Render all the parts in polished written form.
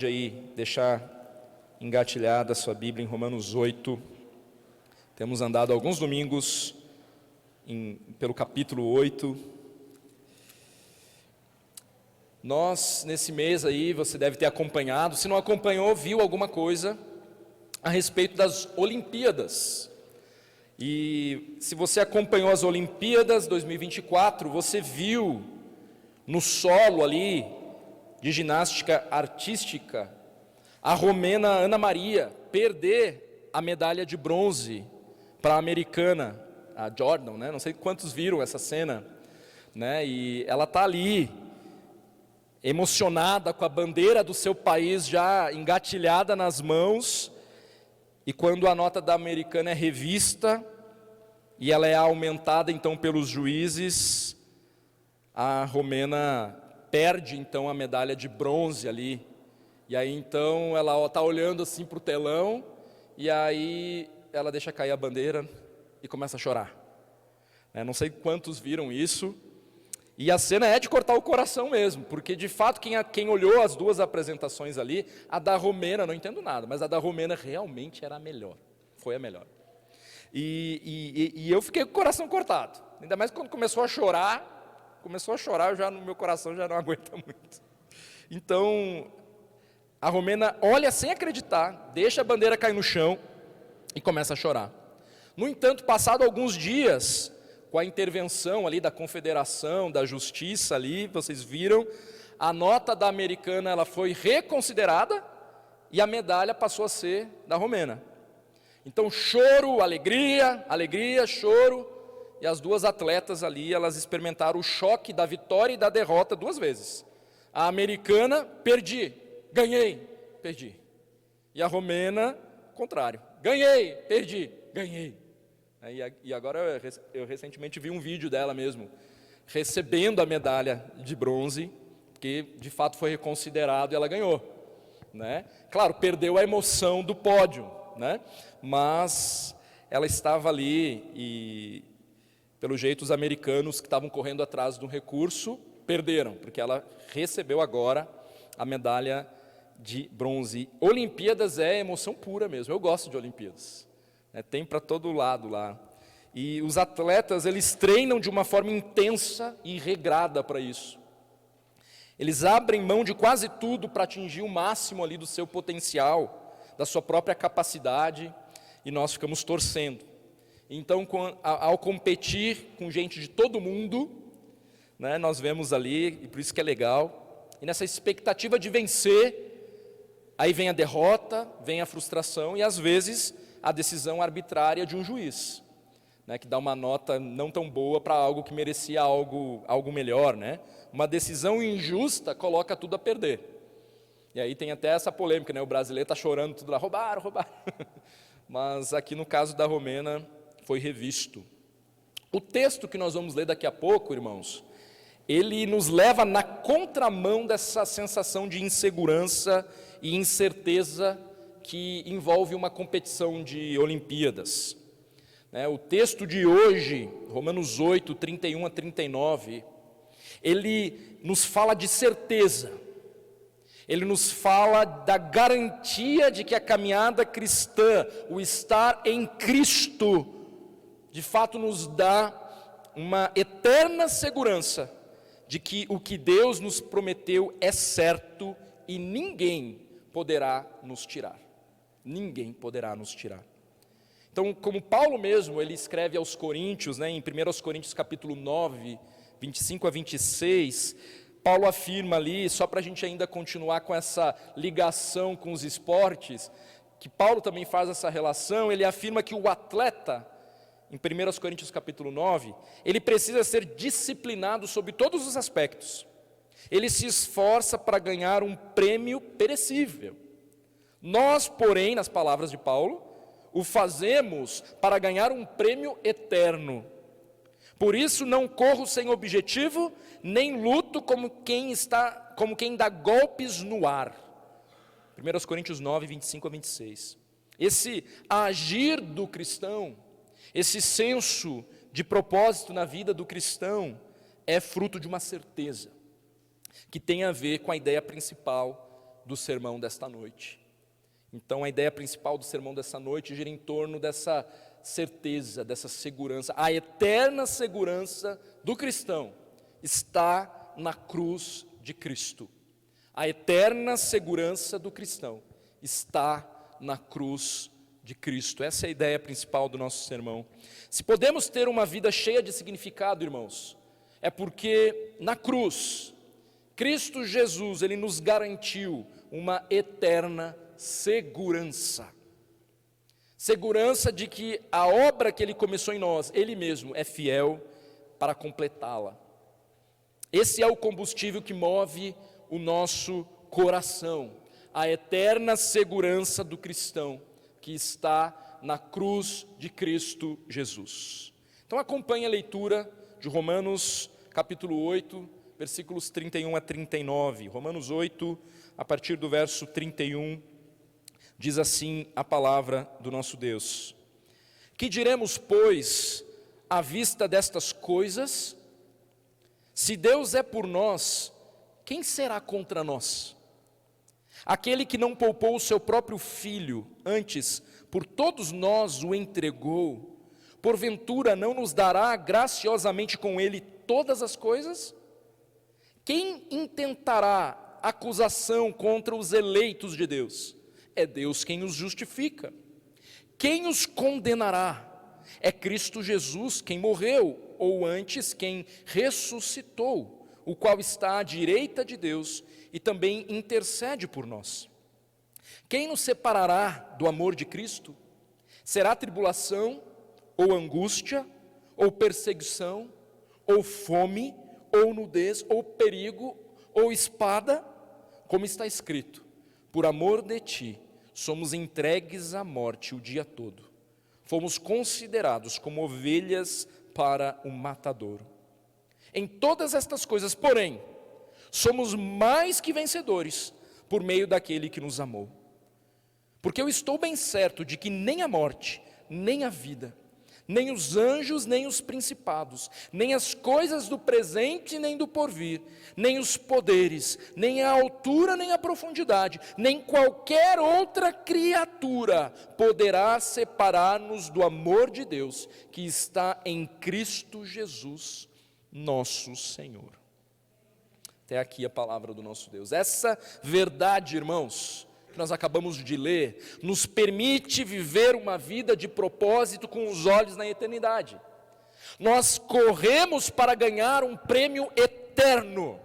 Aí, deixar engatilhada a sua Bíblia em Romanos 8. Temos andado alguns domingos pelo capítulo 8. Nós, nesse mês aí, você deve ter acompanhado, se não acompanhou, viu alguma coisa a respeito das Olimpíadas. E se você acompanhou as Olimpíadas 2024, você viu no solo ali, de ginástica artística, a romena Ana Maria perder a medalha de bronze para a americana, a Jordan, né? Não sei quantos viram essa cena, né? E ela está ali, emocionada com a bandeira do seu país já engatilhada nas mãos, e quando a nota da americana é revista, e ela é aumentada então pelos juízes, a romena perde então a medalha de bronze ali, e aí então ela está olhando assim para o telão, e aí ela deixa cair a bandeira e começa a chorar. Não sei quantos viram isso, e a cena é de cortar o coração mesmo, porque de fato quem olhou as duas apresentações ali, a da romena, não entendo nada, mas a da romena realmente era a melhor, foi a melhor. E eu fiquei com o coração cortado, ainda mais quando começou a chorar, já no meu coração já não aguenta muito. Então, a romena olha sem acreditar, deixa a bandeira cair no chão e começa a chorar. No entanto, passado alguns dias, com a intervenção ali da confederação, da justiça ali, vocês viram, a nota da americana ela foi reconsiderada e a medalha passou a ser da romena. Então, choro, alegria, choro. E as duas atletas ali, elas experimentaram o choque da vitória e da derrota duas vezes. A americana, perdi, ganhei, perdi. E a romena, contrário, ganhei, perdi, ganhei. E agora eu recentemente vi um vídeo dela mesmo, recebendo a medalha de bronze, que de fato foi reconsiderado e ela ganhou. Né? Claro, perdeu a emoção do pódio, né? Mas ela estava ali e, pelo jeito, os americanos que estavam correndo atrás do recurso, perderam, porque ela recebeu agora a medalha de bronze. Olimpíadas é emoção pura mesmo, eu gosto de Olimpíadas. Tem para todo lado lá. E os atletas, eles treinam de uma forma intensa e regrada para isso. Eles abrem mão de quase tudo para atingir o máximo ali do seu potencial, da sua própria capacidade, e nós ficamos torcendo. Então, ao competir com gente de todo mundo, né, nós vemos ali, e por isso que é legal, e nessa expectativa de vencer, aí vem a derrota, vem a frustração e às vezes a decisão arbitrária de um juiz, né, que dá uma nota não tão boa para algo que merecia algo melhor. Né? Uma decisão injusta coloca tudo a perder. E aí tem até essa polêmica, né? O brasileiro está chorando tudo lá, roubaram. Mas aqui no caso da romena, foi revisto. O texto que nós vamos ler daqui a pouco, irmãos, ele nos leva na contramão dessa sensação de insegurança e incerteza que envolve uma competição de Olimpíadas. O texto de hoje, Romanos 8, 31 a 39, ele nos fala de certeza, ele nos fala da garantia de que a caminhada cristã, o estar em Cristo, de fato nos dá uma eterna segurança de que o que Deus nos prometeu é certo e ninguém poderá nos tirar. Ninguém poderá nos tirar. Então, como Paulo mesmo, ele escreve aos Coríntios, né, em 1 Coríntios capítulo 9, 25 a 26, Paulo afirma ali, só para a gente ainda continuar com essa ligação com os esportes, que Paulo também faz essa relação, ele afirma que o atleta, em 1 Coríntios capítulo 9, ele precisa ser disciplinado sobre todos os aspectos. Ele se esforça para ganhar um prêmio perecível. Nós, porém, nas palavras de Paulo, o fazemos para ganhar um prêmio eterno. Por isso não corro sem objetivo, nem luto como quem dá golpes no ar. 1 Coríntios 9, 25 a 26. Esse agir do cristão, esse senso de propósito na vida do cristão é fruto de uma certeza que tem a ver com a ideia principal do sermão desta noite. Então a ideia principal do sermão dessa noite gira em torno dessa certeza, dessa segurança. A eterna segurança do cristão está na cruz de Cristo. A eterna segurança do cristão está na cruz de Cristo. Essa é a ideia principal do nosso sermão. Se podemos ter uma vida cheia de significado, irmãos, é porque na cruz, Cristo Jesus, Ele nos garantiu uma eterna segurança. Segurança de que a obra que Ele começou em nós, Ele mesmo é fiel para completá-la. Esse é o combustível que move o nosso coração, a eterna segurança do cristão que está na cruz de Cristo Jesus. Então acompanhe a leitura de Romanos capítulo 8, versículos 31 a 39. Romanos 8, a partir do verso 31, diz assim a palavra do nosso Deus: Que diremos, pois, à vista destas coisas? Se Deus é por nós, quem será contra nós? Aquele que não poupou o seu próprio filho, antes por todos nós o entregou, porventura não nos dará graciosamente com ele todas as coisas? Quem intentará acusação contra os eleitos de Deus? É Deus quem os justifica. Quem os condenará? É Cristo Jesus quem morreu, ou antes quem ressuscitou, o qual está à direita de Deus e também intercede por nós. Quem nos separará do amor de Cristo? Será tribulação, ou angústia, ou perseguição, ou fome, ou nudez, ou perigo, ou espada? Como está escrito: por amor de ti, somos entregues à morte o dia todo. Fomos considerados como ovelhas para o matadouro. Em todas estas coisas, porém, somos mais que vencedores por meio daquele que nos amou. Porque eu estou bem certo de que nem a morte, nem a vida, nem os anjos, nem os principados, nem as coisas do presente, nem do porvir, nem os poderes, nem a altura, nem a profundidade, nem qualquer outra criatura poderá separar-nos do amor de Deus que está em Cristo Jesus, nosso Senhor. Até aqui a palavra do nosso Deus. Essa verdade, irmãos, que nós acabamos de ler, nos permite viver uma vida de propósito com os olhos na eternidade. Nós corremos para ganhar um prêmio eterno.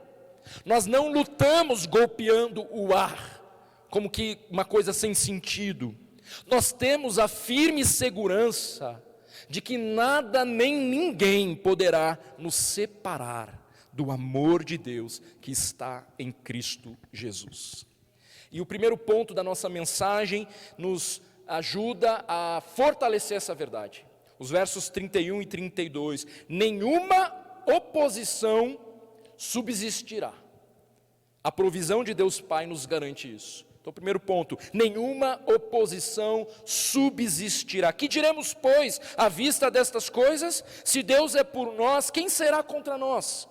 Nós não lutamos golpeando o ar, como que uma coisa sem sentido. Nós temos a firme segurança de que nada nem ninguém poderá nos separar do amor de Deus que está em Cristo Jesus. E o primeiro ponto da nossa mensagem nos ajuda a fortalecer essa verdade. Os versos 31 e 32. Nenhuma oposição subsistirá. A provisão de Deus Pai nos garante isso. Então, primeiro ponto, nenhuma oposição subsistirá. Que diremos, pois, à vista destas coisas? Se Deus é por nós, quem será contra nós?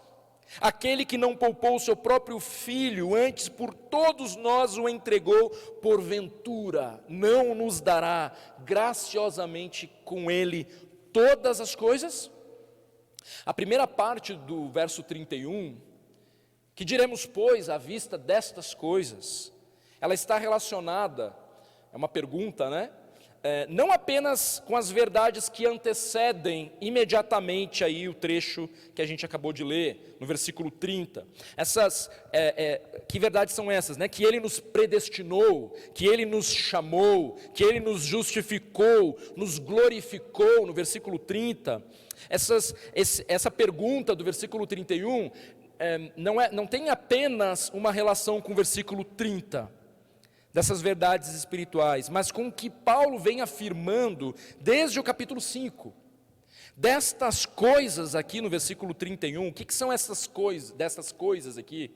Aquele que não poupou o seu próprio filho, antes por todos nós o entregou, porventura não nos dará graciosamente com ele todas as coisas? A primeira parte do verso 31, que diremos, pois, à vista destas coisas, ela está relacionada, é uma pergunta, né? Não apenas com as verdades que antecedem imediatamente aí o trecho que a gente acabou de ler, no versículo 30. Que verdades são essas, né? Que Ele nos predestinou, que Ele nos chamou, que Ele nos justificou, nos glorificou, no versículo 30. Essa pergunta do versículo 31 não tem apenas uma relação com o versículo 30, dessas verdades espirituais, mas com o que Paulo vem afirmando desde o capítulo 5. Destas coisas aqui no versículo 31, o que são essas coisas, dessas coisas aqui?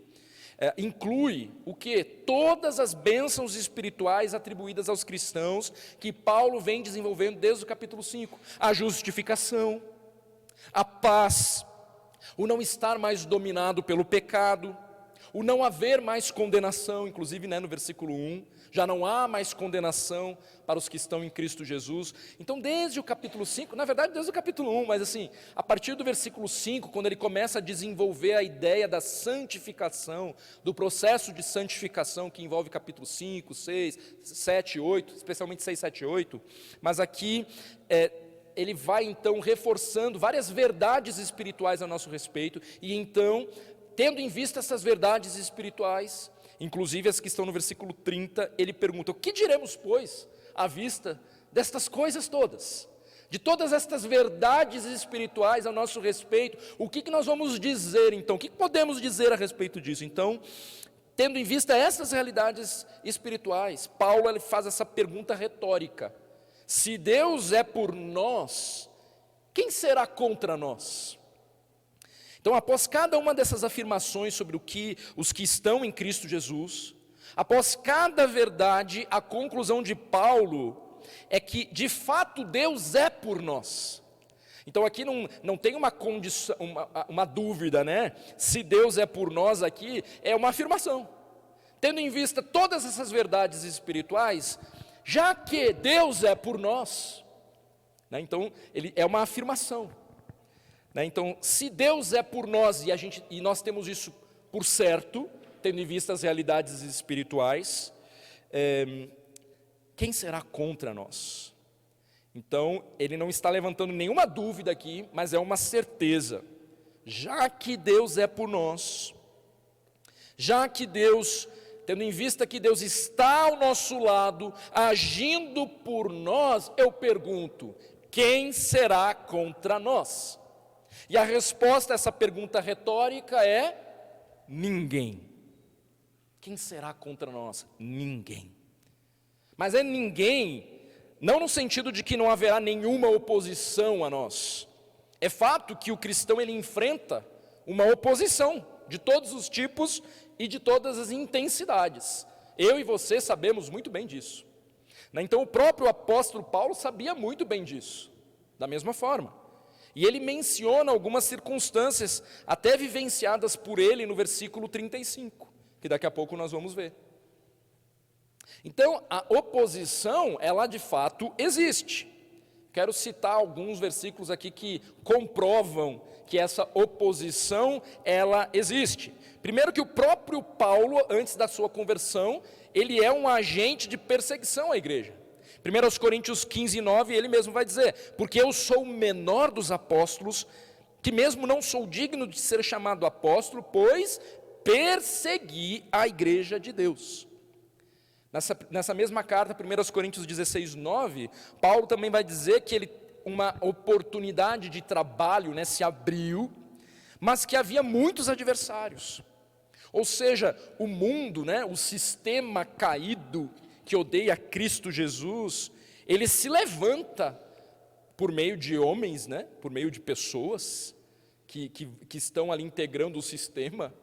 Inclui o que? Todas as bênçãos espirituais atribuídas aos cristãos, que Paulo vem desenvolvendo desde o capítulo 5. A justificação, a paz, o não estar mais dominado pelo pecado, o não haver mais condenação, inclusive no versículo 1, já não há mais condenação para os que estão em Cristo Jesus. Então desde o capítulo 5, na verdade desde o capítulo 1, mas assim, a partir do versículo 5, quando ele começa a desenvolver a ideia da santificação, do processo de santificação que envolve capítulo 5, 6, 7, 8, especialmente 6, 7 e 8, mas aqui ele vai então reforçando várias verdades espirituais a nosso respeito, e então, tendo em vista essas verdades espirituais, inclusive as que estão no versículo 30, ele pergunta: o que diremos, pois, à vista destas coisas todas? De todas estas verdades espirituais a nosso respeito, o que nós vamos dizer então? O que podemos dizer a respeito disso? Então, tendo em vista essas realidades espirituais, Paulo ele faz essa pergunta retórica: se Deus é por nós, quem será contra nós? Então, após cada uma dessas afirmações sobre os que estão em Cristo Jesus, após cada verdade, a conclusão de Paulo é que, de fato, Deus é por nós. Então aqui não tem uma condição, uma dúvida, Se Deus é por nós aqui, é uma afirmação. Tendo em vista todas essas verdades espirituais, já que Deus é por nós, então ele é uma afirmação. Então, se Deus é por nós e nós temos isso por certo, tendo em vista as realidades espirituais, quem será contra nós? Então, ele não está levantando nenhuma dúvida aqui, mas é uma certeza. Já que Deus é por nós, já que Deus, tendo em vista que Deus está ao nosso lado, agindo por nós, eu pergunto: quem será contra nós? E a resposta a essa pergunta retórica é: ninguém. Quem será contra nós? Ninguém. Mas é ninguém, não no sentido de que não haverá nenhuma oposição a nós. É fato que o cristão ele enfrenta uma oposição de todos os tipos e de todas as intensidades. Eu e você sabemos muito bem disso. Então o próprio apóstolo Paulo sabia muito bem disso, da mesma forma. E ele menciona algumas circunstâncias, até vivenciadas por ele no versículo 35, que daqui a pouco nós vamos ver. Então, a oposição, ela de fato existe. Quero citar alguns versículos aqui que comprovam que essa oposição, ela existe. Primeiro que o próprio Paulo, antes da sua conversão, ele é um agente de perseguição à igreja. 1 Coríntios 15, 9, ele mesmo vai dizer: porque eu sou o menor dos apóstolos, que mesmo não sou digno de ser chamado apóstolo, pois persegui a igreja de Deus. Nessa mesma carta, 1 Coríntios 16, 9, Paulo também vai dizer que uma oportunidade de trabalho se abriu, mas que havia muitos adversários. Ou seja, o mundo, o sistema caído, que odeia Cristo Jesus, ele se levanta por meio de homens, por meio de pessoas que estão ali integrando o sistema,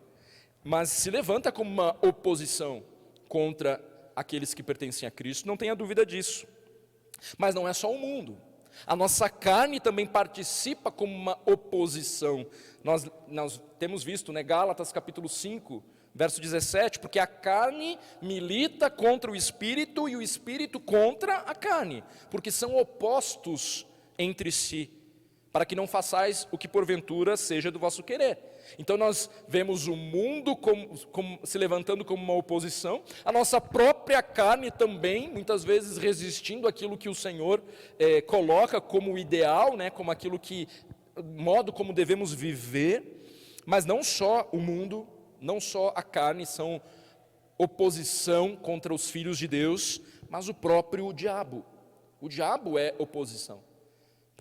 mas se levanta como uma oposição contra aqueles que pertencem a Cristo, não tenha dúvida disso. Mas não é só o mundo, a nossa carne também participa como uma oposição. Nós temos visto, Gálatas capítulo 5, verso 17, porque a carne milita contra o Espírito e o Espírito contra a carne, porque são opostos entre si, para que não façais o que porventura seja do vosso querer. Então nós vemos o mundo se levantando como uma oposição, a nossa própria carne também, muitas vezes resistindo àquilo que o Senhor coloca como ideal, como aquilo modo como devemos viver, mas não só o mundo, não só a carne são oposição contra os filhos de Deus, mas o próprio diabo. O diabo é oposição.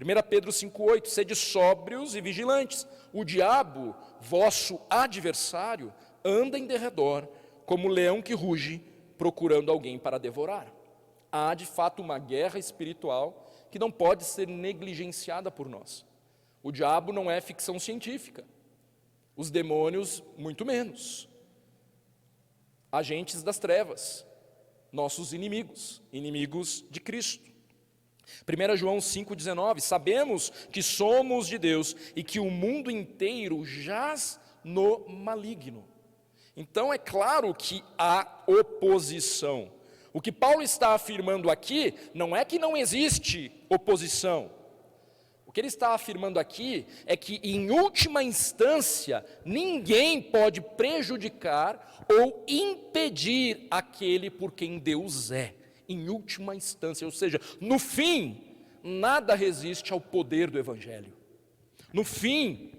1 Pedro 5,8, sede sóbrios e vigilantes. O diabo, vosso adversário, anda em derredor, como leão que ruge, procurando alguém para devorar. Há de fato uma guerra espiritual que não pode ser negligenciada por nós. O diabo não é ficção científica. Os demônios, muito menos. Agentes das trevas, nossos inimigos, inimigos de Cristo. 1 João 5,19, sabemos que somos de Deus e que o mundo inteiro jaz no maligno. Então é claro que há oposição. O que Paulo está afirmando aqui não é que não existe oposição. O que ele está afirmando aqui é que, em última instância, ninguém pode prejudicar ou impedir aquele por quem Deus é. Em última instância, ou seja, no fim, nada resiste ao poder do Evangelho. No fim,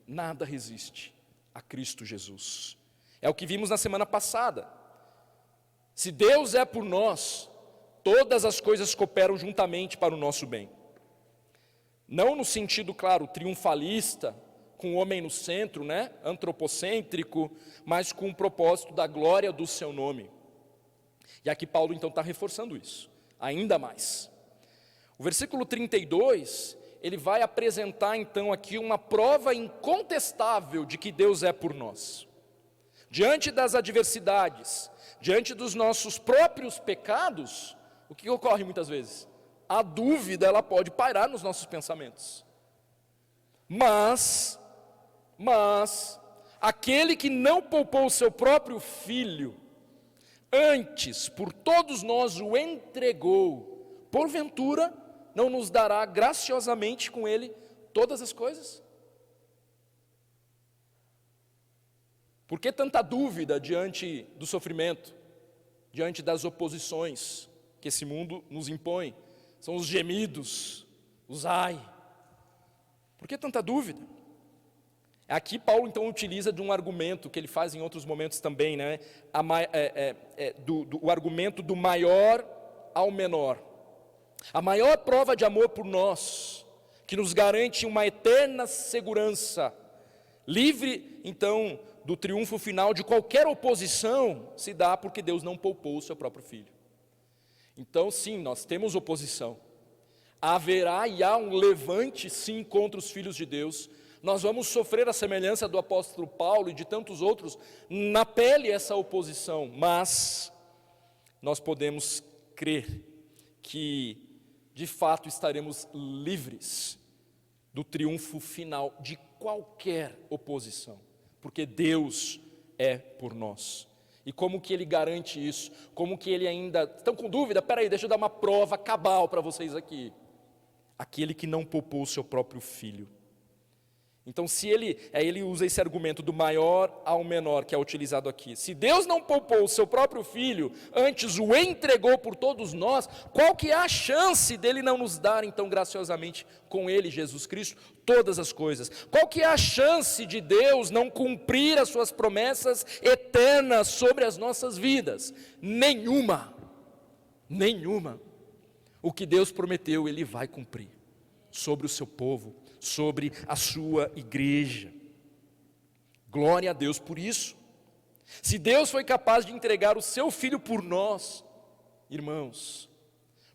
nada resiste a Cristo Jesus. É o que vimos na semana passada. Se Deus é por nós, todas as coisas cooperam juntamente para o nosso bem. Não no sentido, claro, triunfalista, com o homem no centro, antropocêntrico, mas com o propósito da glória do seu nome. E aqui Paulo então está reforçando isso, ainda mais. O versículo 32, ele vai apresentar então aqui uma prova incontestável de que Deus é por nós. Diante das adversidades, diante dos nossos próprios pecados, o que ocorre muitas vezes? A dúvida, ela pode pairar nos nossos pensamentos. Mas, aquele que não poupou o seu próprio filho, antes, por todos nós o entregou, porventura, não nos dará graciosamente com ele todas as coisas? Por que tanta dúvida diante do sofrimento, diante das oposições que esse mundo nos impõe? São os gemidos, os ai. Por que tanta dúvida? Aqui Paulo então utiliza de um argumento que ele faz em outros momentos também, o argumento do maior ao menor. A maior prova de amor por nós, que nos garante uma eterna segurança, livre então do triunfo final de qualquer oposição, se dá porque Deus não poupou o seu próprio filho. Então sim, nós temos oposição. Haverá e há um levante sim contra os filhos de Deus. Nós vamos sofrer a semelhança do apóstolo Paulo e de tantos outros na pele essa oposição, mas nós podemos crer que de fato estaremos livres do triunfo final de qualquer oposição, porque Deus é por nós. E como que ele garante isso? Como que ele ainda... Estão com dúvida? Peraí, deixa eu dar uma prova cabal para vocês aqui. Aquele que não poupou o seu próprio filho. Então se ele usa esse argumento do maior ao menor que é utilizado aqui. Se Deus não poupou o seu próprio filho, antes o entregou por todos nós, qual que é a chance dele não nos dar então graciosamente com ele, Jesus Cristo, todas as coisas? Qual que é a chance de Deus não cumprir as suas promessas eternas sobre as nossas vidas? Nenhuma. Nenhuma. O que Deus prometeu, Ele vai cumprir sobre o seu povo, sobre a sua igreja. Glória a Deus por isso. Se Deus foi capaz de entregar o seu Filho por nós, irmãos,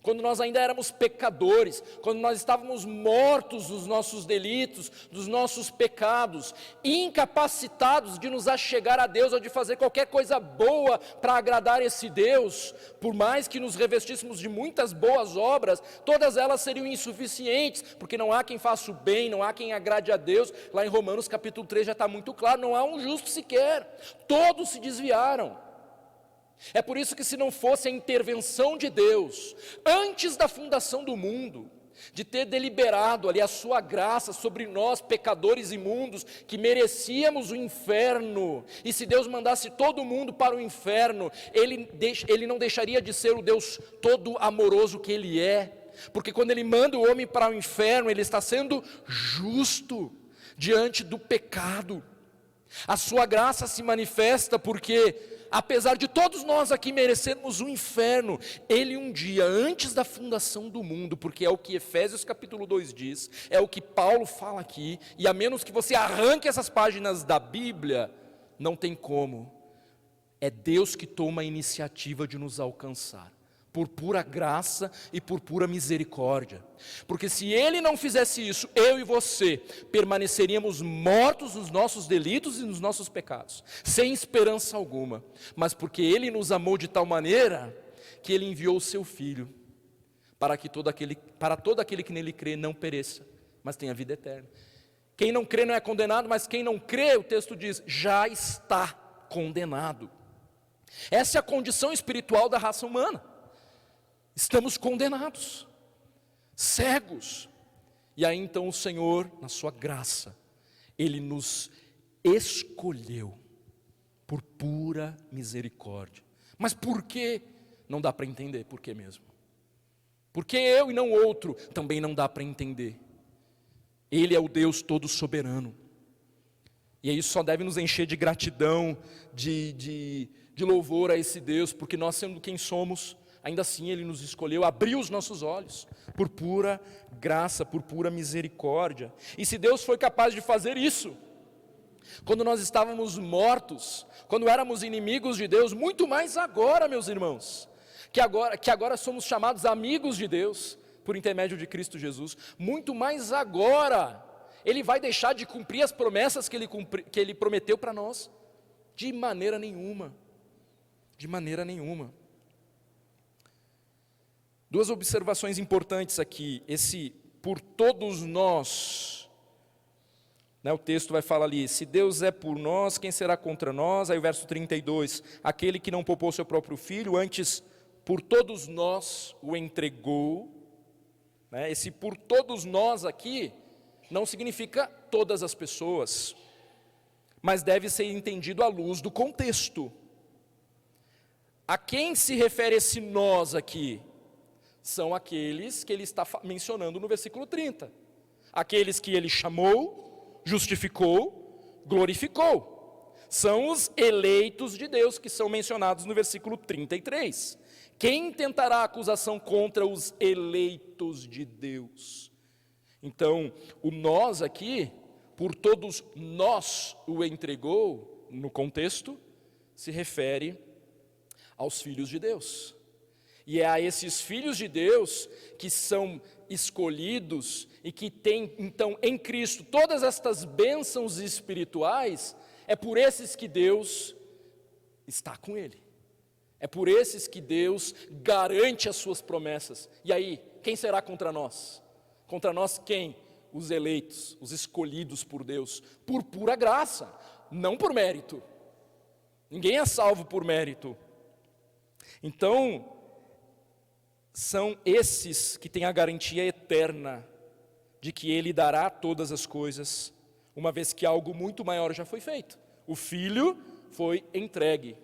quando nós ainda éramos pecadores, quando nós estávamos mortos dos nossos delitos, dos nossos pecados, incapacitados de nos achegar a Deus ou de fazer qualquer coisa boa para agradar esse Deus, por mais que nos revestíssemos de muitas boas obras, todas elas seriam insuficientes, porque não há quem faça o bem, não há quem agrade a Deus. Lá em Romanos capítulo 3 já está muito claro, não há um justo sequer, todos se desviaram. É por isso que, se não fosse a intervenção de Deus, antes da fundação do mundo, de ter deliberado ali a sua graça sobre nós, pecadores imundos, que merecíamos o inferno, e se Deus mandasse todo mundo para o inferno, Ele não deixaria de ser o Deus todo amoroso que Ele é, porque quando Ele manda o homem para o inferno, Ele está sendo justo diante do pecado. A sua graça se manifesta porque, apesar de todos nós aqui merecermos o inferno, Ele um dia, antes da fundação do mundo, porque é o que Efésios capítulo 2 diz, é o que Paulo fala aqui, e a menos que você arranque essas páginas da Bíblia, não tem como. É Deus que toma a iniciativa de nos alcançar, por pura graça e por pura misericórdia. Porque se Ele não fizesse isso, eu e você permaneceríamos mortos nos nossos delitos e nos nossos pecados, sem esperança alguma. Mas porque Ele nos amou de tal maneira que Ele enviou o seu Filho, para todo aquele que nele crê não pereça, mas tenha vida eterna. Quem não crê não é condenado, mas quem não crê, o texto diz, já está condenado. Essa é a condição espiritual da raça humana. Estamos condenados, cegos. E aí então o Senhor, na sua graça, Ele nos escolheu por pura misericórdia. Mas por que? Não dá para entender por que mesmo. Por que eu e não outro? Também não dá para entender. Ele é o Deus todo soberano. E isso só deve nos encher de gratidão, de louvor a esse Deus, porque nós, sendo quem somos, ainda assim Ele nos escolheu, abriu os nossos olhos, por pura graça, por pura misericórdia. E se Deus foi capaz de fazer isso, quando nós estávamos mortos, quando éramos inimigos de Deus, muito mais agora, meus irmãos, que agora somos chamados amigos de Deus, por intermédio de Cristo Jesus, muito mais agora, Ele vai deixar de cumprir as promessas que Ele prometeu para nós? De maneira nenhuma, de maneira nenhuma. Duas observações importantes aqui, esse por todos nós, né, o texto vai falar ali, se Deus é por nós, quem será contra nós? Aí o verso 32, aquele que não poupou seu próprio filho, antes por todos nós o entregou, né, esse por todos nós aqui, não significa todas as pessoas, mas deve ser entendido à luz do contexto. A quem se refere esse nós aqui? São aqueles que ele está mencionando no versículo 30. Aqueles que ele chamou, justificou, glorificou. São os eleitos de Deus que são mencionados no versículo 33. Quem tentará acusação contra os eleitos de Deus? Então, o nós aqui, por todos nós o entregou, no contexto, se refere aos filhos de Deus. E é a esses filhos de Deus que são escolhidos e que têm, então, em Cristo, todas estas bênçãos espirituais, é por esses que Deus está com Ele. É por esses que Deus garante as suas promessas. E aí, quem será contra nós? Contra nós quem? Os eleitos, os escolhidos por Deus, por pura graça, não por mérito. Ninguém é salvo por mérito. Então, são esses que têm a garantia eterna de que Ele dará todas as coisas, uma vez que algo muito maior já foi feito. O Filho foi entregue.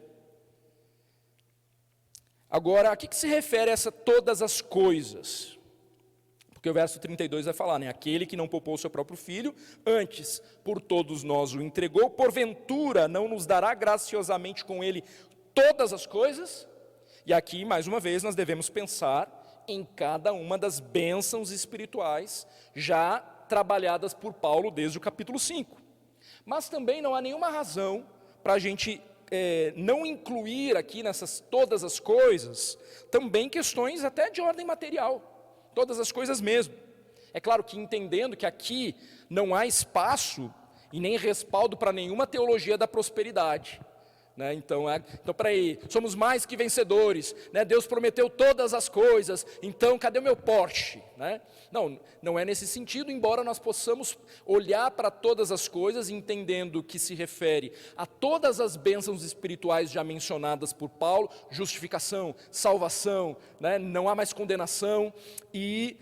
Agora, a que se refere essa todas as coisas? Porque o verso 32 vai falar, né? Aquele que não poupou o seu próprio filho, antes por todos nós o entregou, porventura não nos dará graciosamente com ele todas as coisas? E aqui, mais uma vez, nós devemos pensar em cada uma das bênçãos espirituais já trabalhadas por Paulo desde o capítulo 5. Mas também não há nenhuma razão para a gente não incluir aqui nessas todas as coisas, também questões até de ordem material, todas as coisas mesmo. É claro que entendendo que aqui não há espaço e nem respaldo para nenhuma teologia da prosperidade, né? Então peraí, somos mais que vencedores, né? Deus prometeu todas as coisas, então cadê o meu Porsche? Né? Não é nesse sentido, embora nós possamos olhar para todas as coisas, entendendo que se refere a todas as bênçãos espirituais já mencionadas por Paulo, justificação, salvação, né? Não há mais condenação, e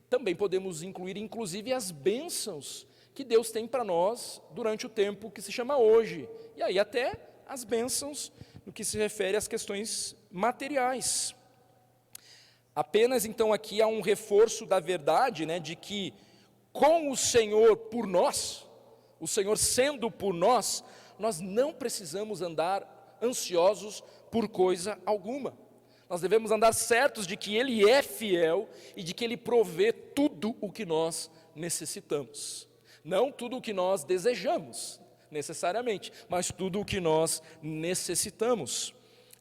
também podemos incluir inclusive as bênçãos que Deus tem para nós durante o tempo que se chama hoje, e aí até as bênçãos no que se refere às questões materiais. Apenas então aqui há um reforço da verdade, né, de que com o Senhor por nós, o Senhor sendo por nós, nós não precisamos andar ansiosos por coisa alguma. Nós devemos andar certos de que Ele é fiel e de que Ele provê tudo o que nós necessitamos. Não tudo o que nós desejamos, necessariamente, mas tudo o que nós necessitamos.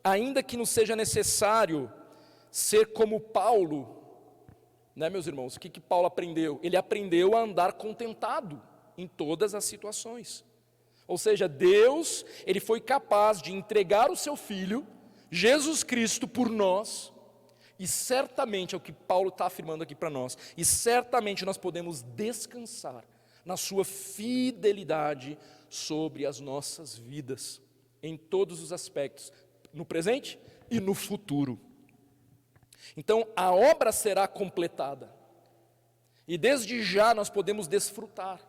Ainda que nos seja necessário ser como Paulo, né, meus irmãos? O que Paulo aprendeu? Ele aprendeu a andar contentado em todas as situações. Ou seja, Deus, Ele foi capaz de entregar o seu Filho, Jesus Cristo, por nós, e certamente é o que Paulo está afirmando aqui para nós, e certamente nós podemos descansar na sua fidelidade sobre as nossas vidas. em todos os aspectos, no presente e no futuro. Então, a obra será completada. E desde já nós podemos desfrutar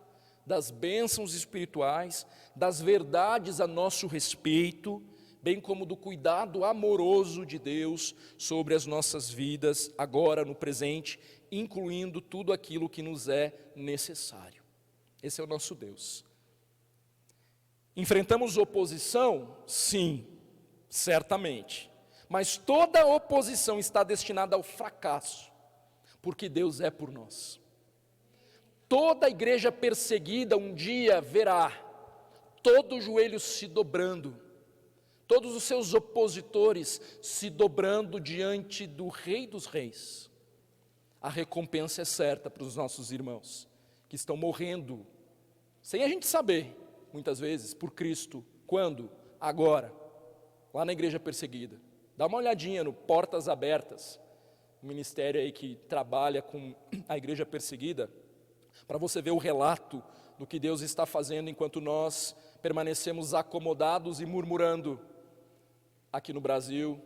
das bênçãos espirituais, das verdades a nosso respeito, bem como do cuidado amoroso de Deus sobre as nossas vidas, agora no presente, incluindo tudo aquilo que nos é necessário. Esse é o nosso Deus. Enfrentamos oposição? Sim, certamente. Mas toda oposição está destinada ao fracasso, porque Deus é por nós. Toda igreja perseguida um dia verá todo joelho se dobrando, todos os seus opositores se dobrando diante do Rei dos Reis. A recompensa é certa para os nossos irmãos, que estão morrendo, sem a gente saber, muitas vezes, por Cristo. Quando? Agora, lá na igreja perseguida. Dá uma olhadinha no Portas Abertas, um ministério aí que trabalha com a igreja perseguida, para você ver o relato do que Deus está fazendo enquanto nós permanecemos acomodados e murmurando aqui no Brasil,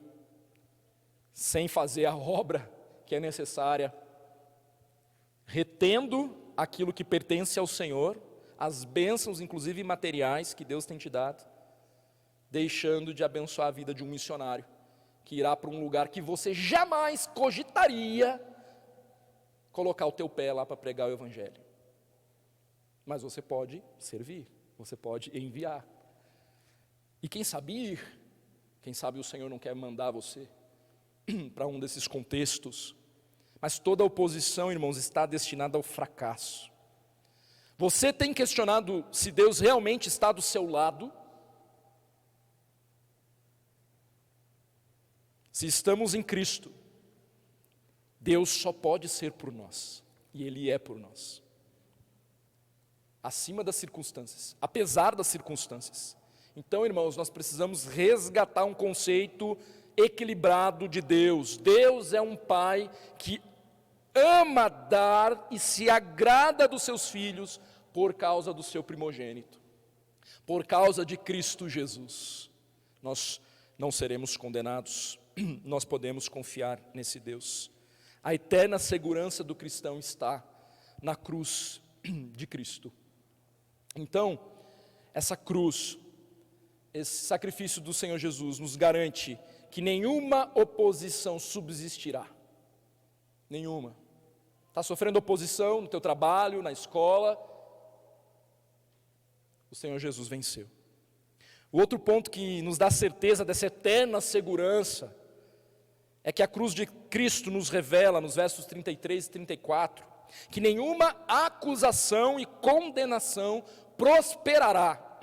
sem fazer a obra que é necessária, retendo aquilo que pertence ao Senhor, as bênçãos inclusive materiais que Deus tem te dado, deixando de abençoar a vida de um missionário, que irá para um lugar que você jamais cogitaria colocar o teu pé lá para pregar o Evangelho. Mas você pode servir, você pode enviar. E quem sabe ir, quem sabe o Senhor não quer mandar você para um desses contextos. Mas toda oposição, irmãos, está destinada ao fracasso. Você tem questionado se Deus realmente está do seu lado? Se estamos em Cristo, Deus só pode ser por nós, e Ele é por nós. Acima das circunstâncias, apesar das circunstâncias. Então, irmãos, nós precisamos resgatar um conceito equilibrado de Deus. Deus é um Pai que ama dar e se agrada dos seus filhos por causa do seu primogênito, por causa de Cristo Jesus. Nós não seremos condenados, nós podemos confiar nesse Deus. A eterna segurança do cristão está na cruz de Cristo. Então, essa cruz, esse sacrifício do Senhor Jesus nos garante que nenhuma oposição subsistirá. Nenhuma. Está sofrendo oposição no teu trabalho, na escola, o Senhor Jesus venceu. O outro ponto que nos dá certeza dessa eterna segurança é que a cruz de Cristo nos revela, nos versos 33 e 34, que nenhuma acusação e condenação prosperará,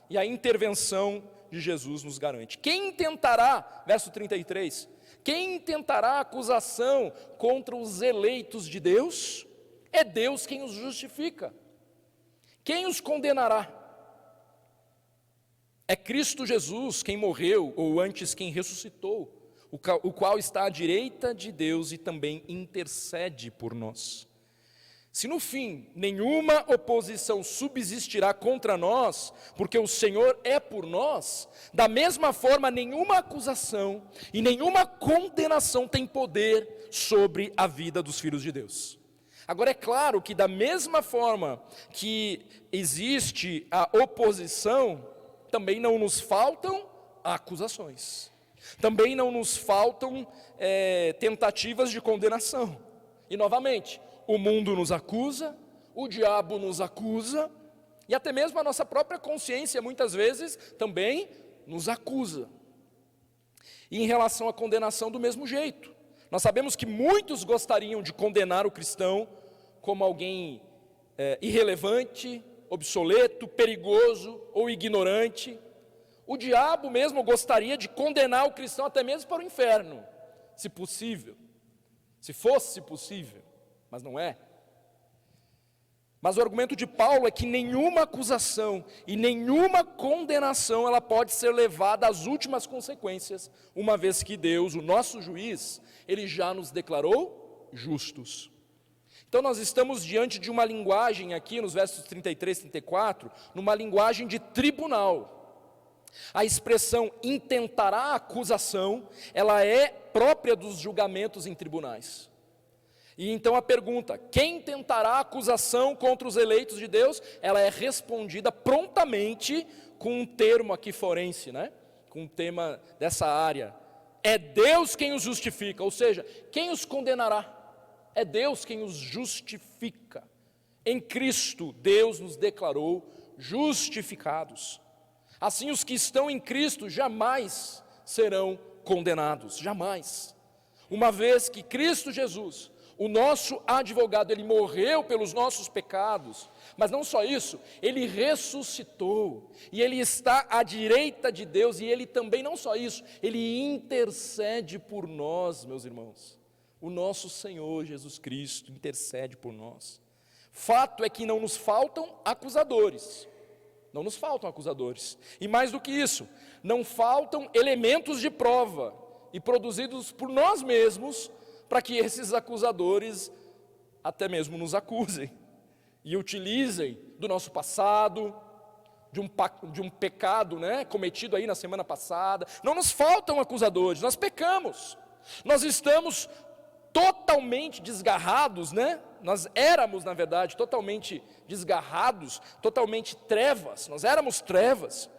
e a intervenção de Jesus nos garante. Quem intentará, verso 33, quem intentará acusação contra os eleitos de Deus? É Deus quem os justifica. Quem os condenará? É Cristo Jesus quem morreu, ou antes quem ressuscitou, o qual está à direita de Deus e também intercede por nós. Se no fim nenhuma oposição subsistirá contra nós, porque o Senhor é por nós, da mesma forma nenhuma acusação e nenhuma condenação tem poder sobre a vida dos filhos de Deus. Agora é claro que da mesma forma que existe a oposição, também não nos faltam acusações. Também não nos faltam tentativas de condenação. E novamente, o mundo nos acusa, o diabo nos acusa, e até mesmo a nossa própria consciência muitas vezes também nos acusa. E em relação à condenação, do mesmo jeito. Nós sabemos que muitos gostariam de condenar o cristão como alguém irrelevante, obsoleto, perigoso ou ignorante. O diabo mesmo gostaria de condenar o cristão até mesmo para o inferno, se possível, se fosse possível, mas não é. Mas o argumento de Paulo é que nenhuma acusação e nenhuma condenação ela pode ser levada às últimas consequências, uma vez que Deus, o nosso juiz, ele já nos declarou justos. Então nós estamos diante de uma linguagem aqui nos versos 33 e 34, numa linguagem de tribunal. A expressão intentará acusação, ela é própria dos julgamentos em tribunais. E então a pergunta, quem tentará acusação contra os eleitos de Deus? Ela é respondida prontamente com um termo aqui forense, né? Com um tema dessa área. É Deus quem os justifica, ou seja, quem os condenará? É Deus quem os justifica. Em Cristo, Deus nos declarou justificados. Assim, os que estão em Cristo jamais serão condenados, jamais. Uma vez que Cristo Jesus, o nosso advogado, ele morreu pelos nossos pecados, mas não só isso, ele ressuscitou, e ele está à direita de Deus, e ele também, não só isso, ele intercede por nós, meus irmãos. O nosso Senhor Jesus Cristo intercede por nós. Fato é que não nos faltam acusadores. Não nos faltam acusadores. E mais do que isso, não faltam elementos de prova, e produzidos por nós mesmos, para que esses acusadores até mesmo nos acusem, e utilizem do nosso passado, de um pecado, né, cometido aí na semana passada. Não nos faltam acusadores, nós pecamos, nós estamos totalmente desgarrados, né? Nós éramos, na verdade, totalmente desgarrados, totalmente trevas, nós éramos trevas.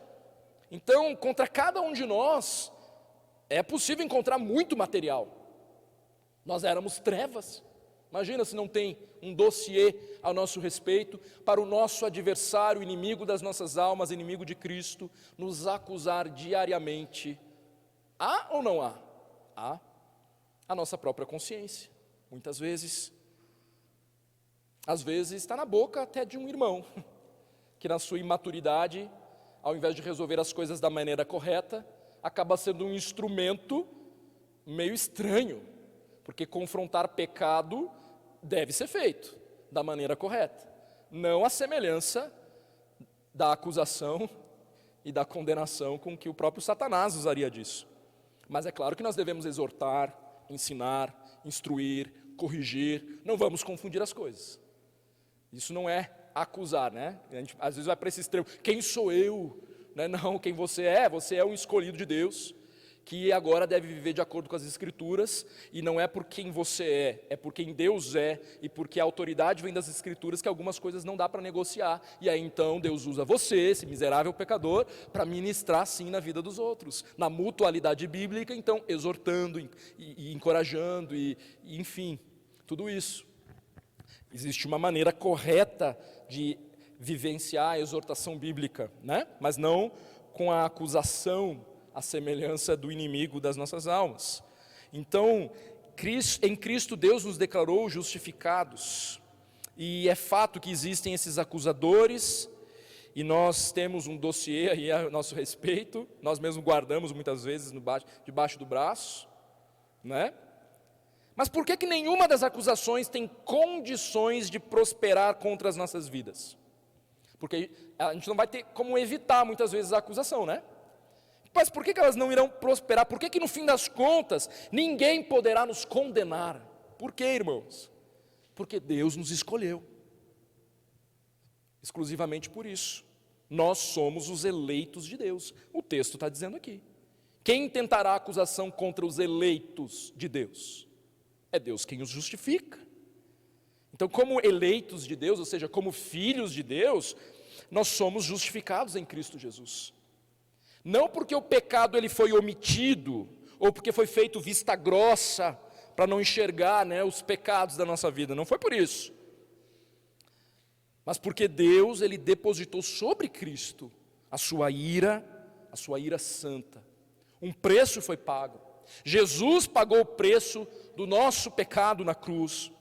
Então, contra cada um de nós, é possível encontrar muito material. Nós éramos trevas. Imagina se não tem um dossiê ao nosso respeito, para o nosso adversário, inimigo das nossas almas, inimigo de Cristo, nos acusar diariamente. Há ou não há? Há. A nossa própria consciência, muitas vezes. Às vezes está na boca até de um irmão, que na sua imaturidade, ao invés de resolver as coisas da maneira correta, acaba sendo um instrumento meio estranho, porque confrontar pecado deve ser feito da maneira correta, não a semelhança da acusação e da condenação com que o próprio Satanás usaria disso. Mas é claro que nós devemos exortar, ensinar, instruir, corrigir, não vamos confundir as coisas. Isso não é acusar, né? A gente às vezes vai para esse extremo, quem sou eu? Né? Não, quem você é um escolhido de Deus, que agora deve viver de acordo com as Escrituras, e não é por quem você é por quem Deus é, e porque a autoridade vem das Escrituras, que algumas coisas não dá para negociar, e aí então Deus usa você, esse miserável pecador, para ministrar sim na vida dos outros, na mutualidade bíblica, então exortando e encorajando, e enfim, tudo isso. Existe uma maneira correta de vivenciar a exortação bíblica, né? Mas não com a acusação, a semelhança do inimigo das nossas almas. Então, em Cristo Deus nos declarou justificados, e é fato que existem esses acusadores, e nós temos um dossiê aí a nosso respeito, nós mesmos guardamos muitas vezes debaixo do braço, né? Mas por que nenhuma das acusações tem condições de prosperar contra as nossas vidas? Porque a gente não vai ter como evitar muitas vezes a acusação, né? Mas por que elas não irão prosperar? Por que no fim das contas ninguém poderá nos condenar? Por quê, irmãos? Porque Deus nos escolheu. Exclusivamente por isso. Nós somos os eleitos de Deus. O texto está dizendo aqui. Quem tentará acusação contra os eleitos de Deus? É Deus quem os justifica. Então, como eleitos de Deus, ou seja, como filhos de Deus, nós somos justificados em Cristo Jesus. Não porque o pecado ele foi omitido, ou porque foi feito vista grossa, para não enxergar, né, os pecados da nossa vida, não foi por isso. Mas porque Deus, ele depositou sobre Cristo a sua ira santa. Um preço foi pago. Jesus pagou o preço do nosso pecado na cruz.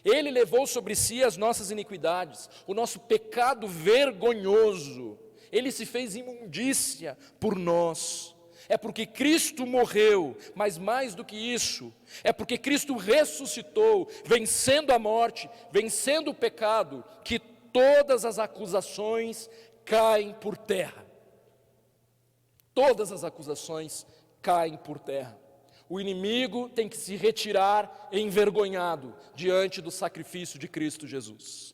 Ele levou sobre si as nossas iniquidades, o nosso pecado vergonhoso. Ele se fez imundícia por nós. É porque Cristo morreu, mas mais do que isso, é porque Cristo ressuscitou, vencendo a morte, vencendo o pecado, que todas as acusações caem por terra. Todas as acusações caem por terra. O inimigo tem que se retirar envergonhado diante do sacrifício de Cristo Jesus.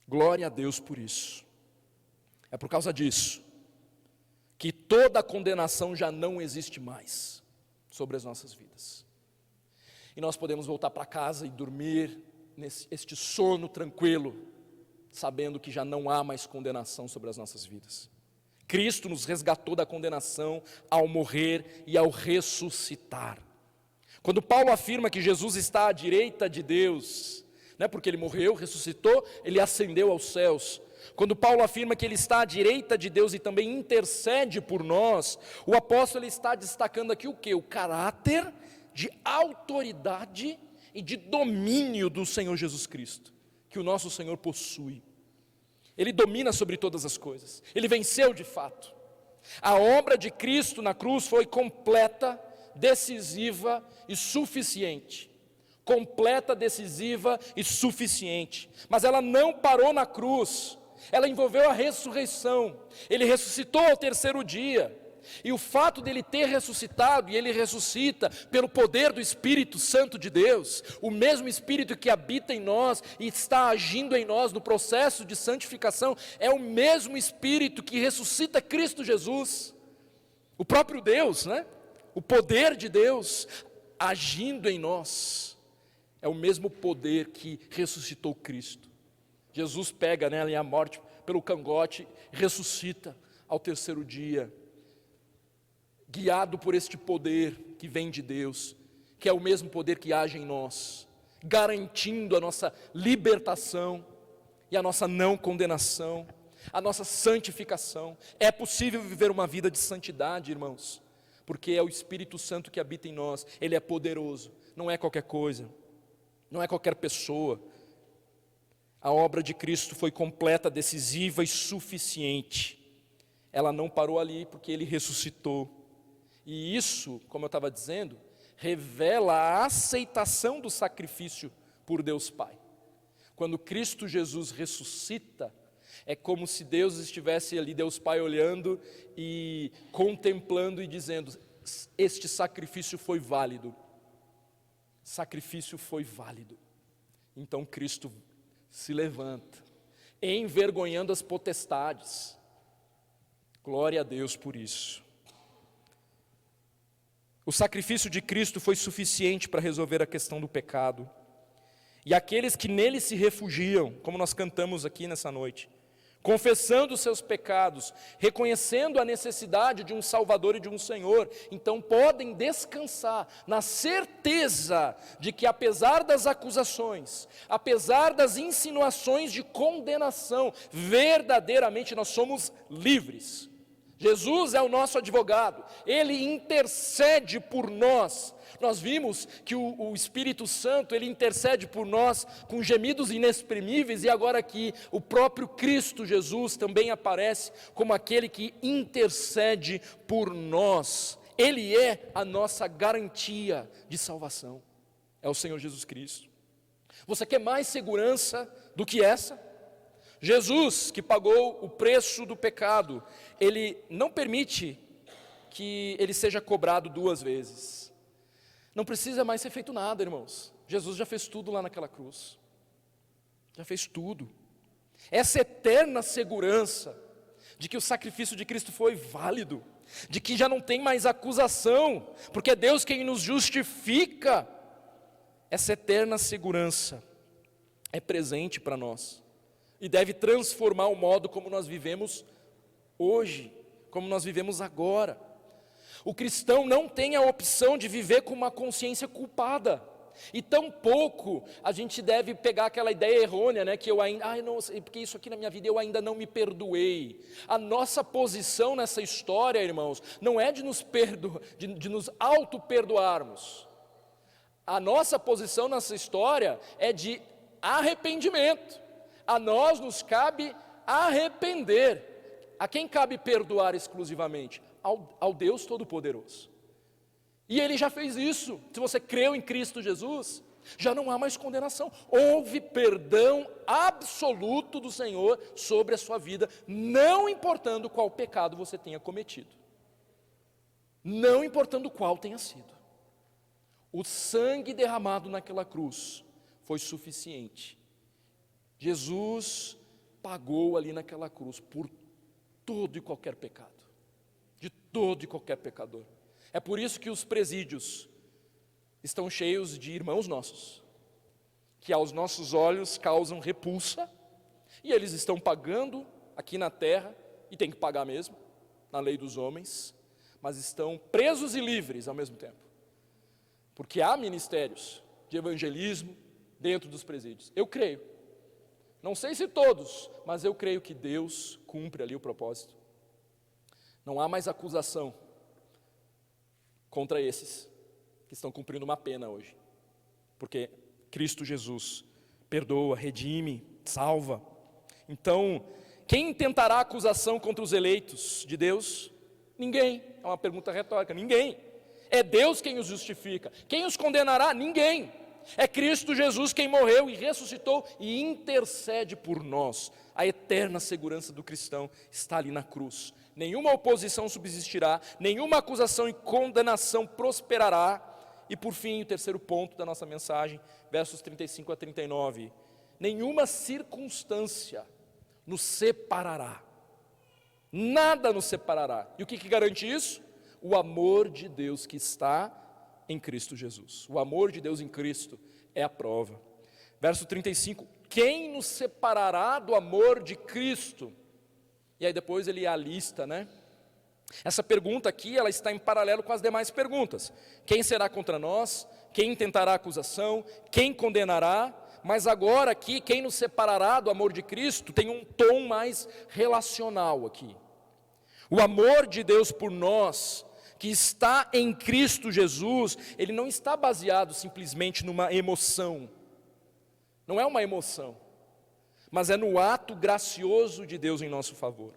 Glória a Deus por isso. É por causa disso que toda a condenação já não existe mais sobre as nossas vidas. E nós podemos voltar para casa e dormir este sono tranquilo, sabendo que já não há mais condenação sobre as nossas vidas. Cristo nos resgatou da condenação ao morrer e ao ressuscitar. Quando Paulo afirma que Jesus está à direita de Deus, não é porque ele morreu, ressuscitou, ele ascendeu aos céus. Quando Paulo afirma que ele está à direita de Deus e também intercede por nós, o apóstolo está destacando aqui o quê? O caráter de autoridade e de domínio do Senhor Jesus Cristo, que o nosso Senhor possui. Ele domina sobre todas as coisas, ele venceu de fato. A obra de Cristo na cruz foi completa, decisiva e suficiente. Completa, decisiva e suficiente. Mas ela não parou na cruz, ela envolveu a ressurreição. Ele ressuscitou ao terceiro dia. E o fato dele ter ressuscitado, e ele ressuscita pelo poder do Espírito Santo de Deus, o mesmo Espírito que habita em nós e está agindo em nós no processo de santificação, é o mesmo Espírito que ressuscita Cristo Jesus, o próprio Deus, né? O poder de Deus agindo em nós, é o mesmo poder que ressuscitou Cristo. Jesus pega nela a morte pelo cangote, ressuscita ao terceiro dia, guiado por este poder que vem de Deus, que é o mesmo poder que age em nós, garantindo a nossa libertação e a nossa não condenação, a nossa santificação. É possível viver uma vida de santidade, irmãos, porque é o Espírito Santo que habita em nós, ele é poderoso, não é qualquer coisa, não é qualquer pessoa. A obra de Cristo foi completa, decisiva e suficiente. Ela não parou ali porque ele ressuscitou. E isso, como eu estava dizendo, revela a aceitação do sacrifício por Deus Pai. Quando Cristo Jesus ressuscita, é como se Deus estivesse ali, Deus Pai olhando e contemplando e dizendo: este sacrifício foi válido. Sacrifício foi válido. Então Cristo se levanta, envergonhando as potestades. Glória a Deus por isso. O sacrifício de Cristo foi suficiente para resolver a questão do pecado. E aqueles que nele se refugiam, como nós cantamos aqui nessa noite, confessando os seus pecados, reconhecendo a necessidade de um Salvador e de um Senhor, então podem descansar na certeza de que, apesar das acusações, apesar das insinuações de condenação, verdadeiramente nós somos livres. Jesus é o nosso advogado, ele intercede por nós. Nós vimos que o Espírito Santo, ele intercede por nós com gemidos inexprimíveis, e agora aqui o próprio Cristo Jesus também aparece como aquele que intercede por nós. Ele é a nossa garantia de salvação, é o Senhor Jesus Cristo. Você quer mais segurança do que essa? Jesus, que pagou o preço do pecado, ele não permite que ele seja cobrado duas vezes. Não precisa mais ser feito nada, irmãos. Jesus já fez tudo lá naquela cruz. Já fez tudo. Essa eterna segurança de que o sacrifício de Cristo foi válido, de que já não tem mais acusação, porque é Deus quem nos justifica. Essa eterna segurança é presente para nós e deve transformar o modo como nós vivemos hoje, como nós vivemos agora. O cristão não tem a opção de viver com uma consciência culpada, e tampouco a gente deve pegar aquela ideia errônea, né, que eu ainda, não, porque isso aqui na minha vida eu ainda não me perdoei. A nossa posição nessa história, irmãos, não é de nos auto-perdoarmos. A nossa posição nessa história é de arrependimento. A nós nos cabe arrepender. A quem cabe perdoar exclusivamente? Ao Deus Todo-Poderoso. E Ele já fez isso. Se você creu em Cristo Jesus, já não há mais condenação. Houve perdão absoluto do Senhor sobre a sua vida, não importando qual pecado você tenha cometido. Não importando qual tenha sido. O sangue derramado naquela cruz foi suficiente. Jesus pagou ali naquela cruz por todo e qualquer pecado. todo e qualquer pecador. É por isso que os presídios estão cheios de irmãos nossos, que aos nossos olhos causam repulsa, e eles estão pagando aqui na terra, e tem que pagar mesmo, na lei dos homens, mas estão presos e livres ao mesmo tempo, porque há ministérios de evangelismo dentro dos presídios. Eu creio, não sei se todos, mas eu creio que Deus cumpre ali o propósito. Não há mais acusação contra esses que estão cumprindo uma pena hoje, porque Cristo Jesus perdoa, redime, salva. Então, quem tentará acusação contra os eleitos de Deus? Ninguém. É uma pergunta retórica. Ninguém. É Deus quem os justifica. Quem os condenará? Ninguém. É Cristo Jesus quem morreu e ressuscitou e intercede por nós. A eterna segurança do cristão está ali na cruz. Nenhuma oposição subsistirá, nenhuma acusação e condenação prosperará. E por fim, o terceiro ponto da nossa mensagem, versos 35 a 39. Nenhuma circunstância nos separará. Nada nos separará. E o que garante isso? O amor de Deus que está em Cristo Jesus. O amor de Deus em Cristo é a prova. Verso 35, quem nos separará do amor de Cristo? E aí depois ele alista, né? Essa pergunta aqui, ela está em paralelo com as demais perguntas. Quem será contra nós? Quem tentará acusação? Quem condenará? Mas agora aqui, quem nos separará do amor de Cristo, tem um tom mais relacional aqui. O amor de Deus por nós, que está em Cristo Jesus, ele não está baseado simplesmente numa emoção. Não é uma emoção, mas é no ato gracioso de Deus em nosso favor.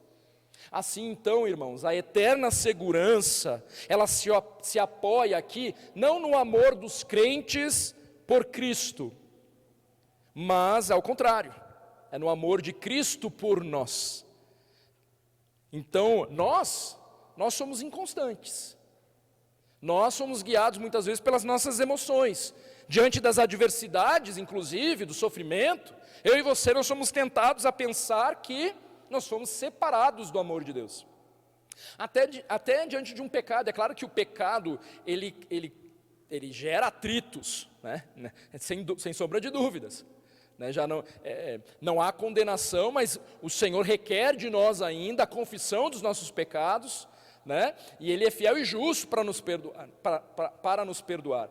Assim então, irmãos, a eterna segurança, ela se apoia aqui, não no amor dos crentes por Cristo, mas ao contrário, é no amor de Cristo por nós. Então, nós somos inconstantes, nós somos guiados muitas vezes pelas nossas emoções, diante das adversidades, inclusive, do sofrimento, eu e você, nós somos tentados a pensar que nós fomos separados do amor de Deus, até diante de um pecado. É claro que o pecado, ele gera atritos, né? Sem sombra de dúvidas, né? Já não há condenação, mas o Senhor requer de nós ainda a confissão dos nossos pecados, né? E Ele é fiel e justo para nos perdoar.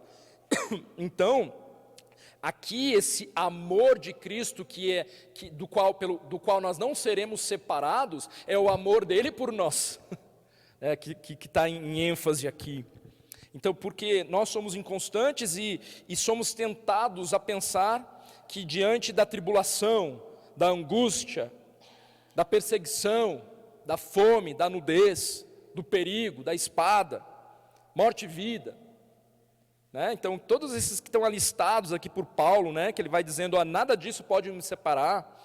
Então, aqui esse amor de Cristo do qual nós não seremos separados, é o amor dele por nós, que está em ênfase aqui. Então, porque nós somos inconstantes e somos tentados a pensar que diante da tribulação, da angústia, da perseguição, da fome, da nudez, do perigo, da espada, morte e vida, né? Então, todos esses que estão alistados aqui por Paulo, né, que ele vai dizendo, nada disso pode me separar,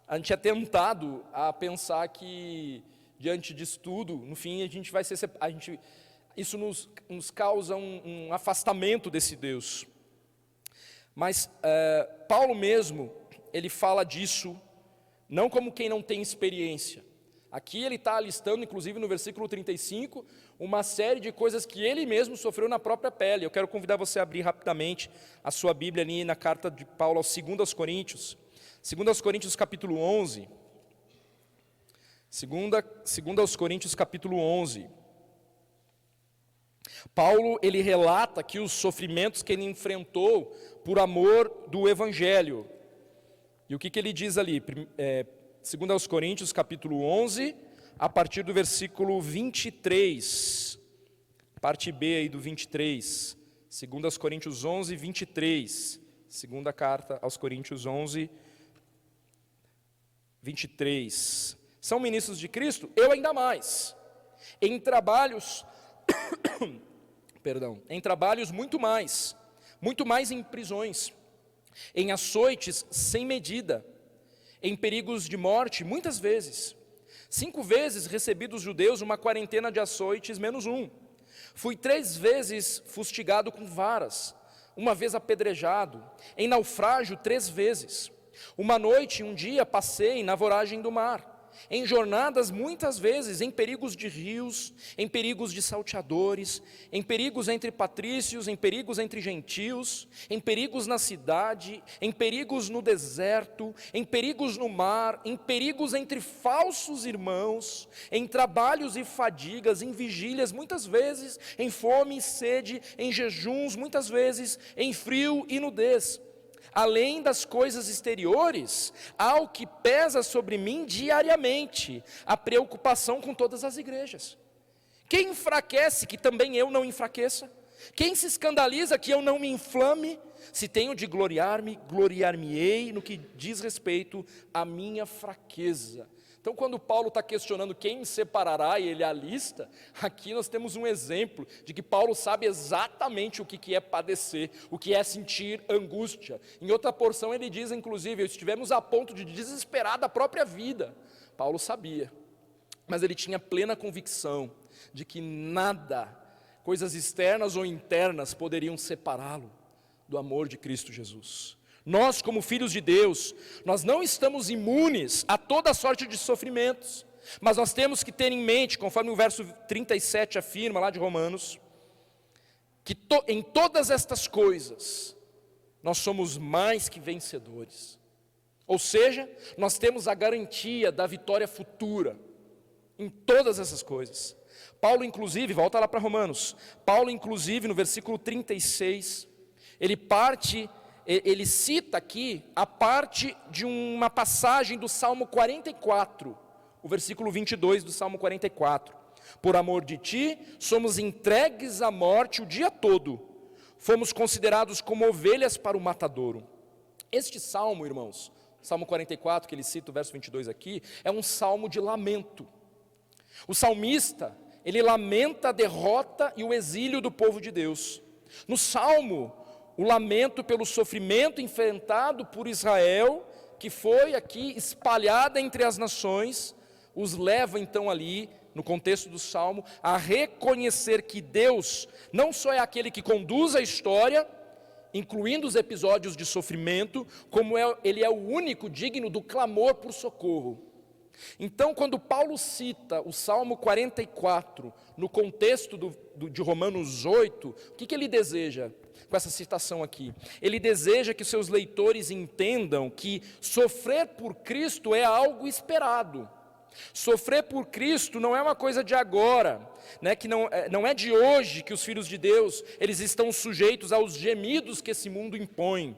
a gente é tentado a pensar que, diante disso tudo, no fim, a gente vai ser separado. Isso nos causa um afastamento desse Deus. Mas Paulo mesmo, ele fala disso, não como quem não tem experiência. Aqui ele está listando, inclusive no versículo 35, uma série de coisas que ele mesmo sofreu na própria pele. Eu quero convidar você a abrir rapidamente a sua Bíblia ali na carta de Paulo aos 2 Coríntios. 2 Coríntios capítulo 11. 2 Coríntios capítulo 11. Paulo, ele relata aqui os sofrimentos que ele enfrentou por amor do Evangelho. E o que ele diz ali? 2 Coríntios capítulo 11, a partir do versículo 23, parte B aí do 23, 2 Coríntios 11, 23, segunda carta aos Coríntios 11, 23. São ministros de Cristo? Eu ainda mais. Em trabalhos, em trabalhos muito mais em prisões, em açoites sem medida, em perigos de morte, muitas vezes. 5 vezes recebi dos judeus uma quarentena de açoites, menos um. Fui 3 vezes fustigado com varas, 1 vez apedrejado, em naufrágio 3 vezes. Uma noite e um dia passei na voragem do mar. em jornadas muitas vezes, em perigos de rios, em perigos de salteadores, em perigos entre patrícios, em perigos entre gentios, em perigos na cidade, em perigos no deserto, em perigos no mar, em perigos entre falsos irmãos, em trabalhos e fadigas, em vigílias, muitas vezes em fome e sede, em jejuns, muitas vezes em frio e nudez. Além das coisas exteriores, há o que pesa sobre mim diariamente, a preocupação com todas as igrejas. Quem enfraquece, que também eu não enfraqueça? Quem se escandaliza, que eu não me inflame? Se tenho de gloriar-me, gloriar-me-ei no que diz respeito à minha fraqueza. Então, quando Paulo está questionando quem me separará, e ele alista, aqui nós temos um exemplo de que Paulo sabe exatamente o que é padecer, o que é sentir angústia. Em outra porção ele diz, inclusive, estivemos a ponto de desesperar da própria vida. Paulo sabia, mas ele tinha plena convicção de que nada, coisas externas ou internas, poderiam separá-lo do amor de Cristo Jesus. Nós, como filhos de Deus, nós não estamos imunes a toda sorte de sofrimentos, mas nós temos que ter em mente, conforme o verso 37 afirma lá de Romanos, que em todas estas coisas, nós somos mais que vencedores. Ou seja, nós temos a garantia da vitória futura, em todas essas coisas. Paulo, inclusive, volta lá para Romanos, Paulo, inclusive, no versículo 36, ele cita aqui a parte de uma passagem do Salmo 44, o versículo 22 do Salmo 44. Por amor de ti, somos entregues à morte o dia todo, fomos considerados como ovelhas para o matadouro. Este salmo, irmãos, Salmo 44, que ele cita o verso 22 aqui, é um salmo de lamento. O salmista, ele lamenta a derrota e o exílio do povo de Deus. No salmo, o lamento pelo sofrimento enfrentado por Israel, que foi aqui espalhada entre as nações, os leva então ali, no contexto do Salmo, a reconhecer que Deus não só é aquele que conduz a história, incluindo os episódios de sofrimento, como Ele é o único digno do clamor por socorro. Então, quando Paulo cita o Salmo 44, no contexto de Romanos 8, o que ele deseja com essa citação aqui? Ele deseja que seus leitores entendam que sofrer por Cristo é algo esperado. Sofrer por Cristo não é uma coisa de agora, né? Que não é de hoje que os filhos de Deus eles estão sujeitos aos gemidos que esse mundo impõe.